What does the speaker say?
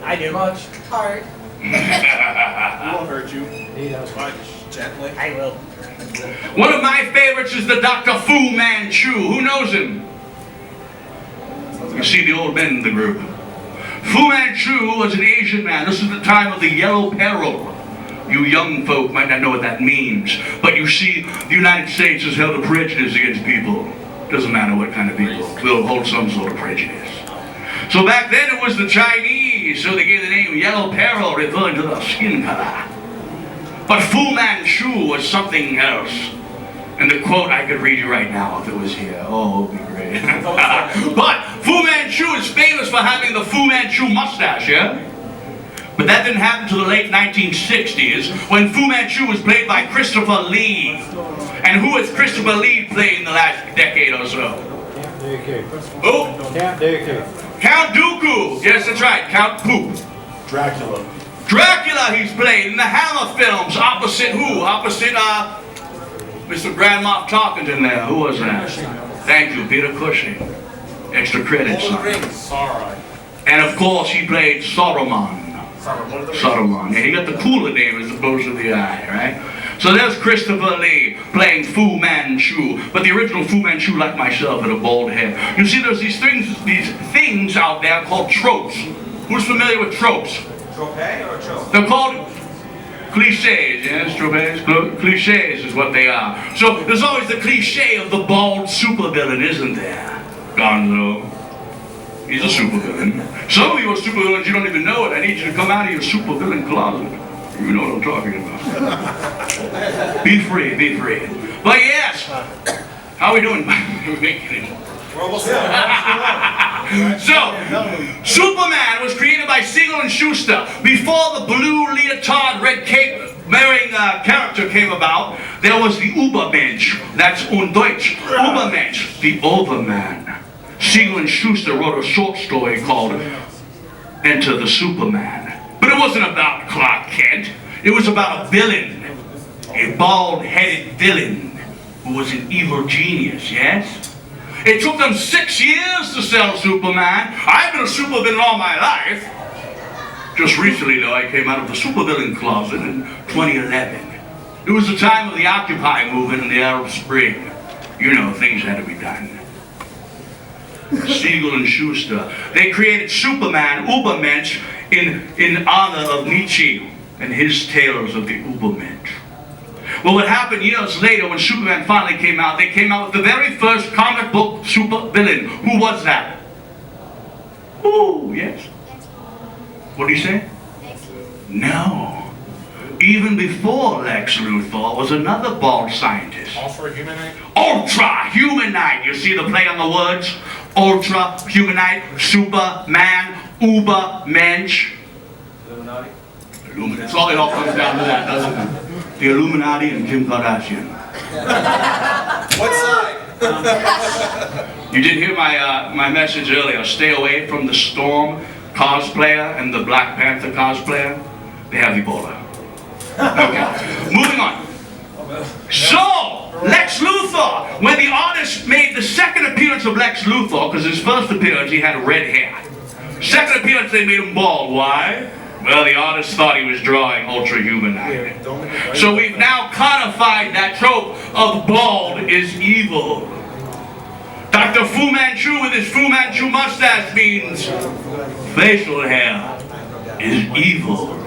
I do. Much. Hard. We won't hurt you. He does. Much. Gently. I will. One of my favorites is the Dr. Fu Manchu. Who knows him? You see the old men in the group. Fu Manchu was an Asian man. This is the time of the Yellow Peril. You young folk might not know what that means, but you see, the United States has held a prejudice against people. Doesn't matter what kind of people. We'll hold some sort of prejudice. So back then it was the Chinese, so they gave the name Yellow Peril, referring to the skin color. But Fu Manchu was something else. And the quote I could read you right now if it was here. Oh, it would be great. But Fu Manchu is famous for having the Fu Manchu mustache, yeah? But that didn't happen until the late 1960s, when Fu Manchu was played by Christopher Lee. And who has Christopher Lee played in the last decade or so? Count Dooku. Who? Count Dooku. Count Dooku. Yes, that's right. Count Poop. Dracula. Dracula he's played in the Hammer films. Opposite who? Opposite, Mr. Grand Moff Tarkington there. Who was that? Thank you, Peter Cushing. Extra credits. Lord of the Rings. Sauron. And of course he played Saruman. Saruman. Yeah, he got the cooler name as opposed to the eye, right? So there's Christopher Lee playing Fu Manchu. But the original Fu Manchu, like myself, had a bald head. You see, there's these things out there called tropes. Who's familiar with tropes? Trope or trope? They're called cliches, yes, tropes. Cliches is what they are. So there's always the cliche of the bald supervillain, isn't there? Gonzo. He's a supervillain. Some of you are supervillains, you don't even know it. I need you to come out of your supervillain closet. You know what I'm talking about. Be free, be free. But yes, how are we doing? We're making it. We're almost there. So, Superman was created by Siegel and Schuster. Before the blue leotard, red cape wearing character came about, there was the Übermensch. That's un Deutsch. Übermensch, the Overman. Siegel and Schuster wrote a short story called Enter the Superman. But it wasn't about Clark Kent. It was about a villain. A bald-headed villain who was an evil genius, yes? It took them 6 years to sell Superman. I've been a supervillain all my life. Just recently, though, I came out of the supervillain closet in 2011. It was the time of the Occupy movement and the Arab Spring. You know, things had to be done. Siegel and Schuster. They created Superman, Übermensch, in honor of Nietzsche and his tales of the Übermensch. Well, what happened years later when Superman finally came out, they came out with the very first comic book supervillain. Who was that? Oh, yes. What did he say? No. Even before Lex Luthor was another bald scientist. Ultra-humanite? Ultra-humanite. You see the play on the words? Ultra-humanite, Superman, Übermensch. Illuminati? It all comes down to that, doesn't it? The Illuminati and Kim Kardashian. What side? You did hear my message earlier. Stay away from the Storm cosplayer and the Black Panther cosplayer. They have Ebola. Okay, moving on. So, Lex Luthor, when the artist made the second appearance of Lex Luthor, because his first appearance he had red hair. Second appearance they made him bald. Why? Well, the artist thought he was drawing ultra-humanite. So we've now codified that trope of bald is evil. Dr. Fu Manchu with his Fu Manchu mustache means facial hair is evil.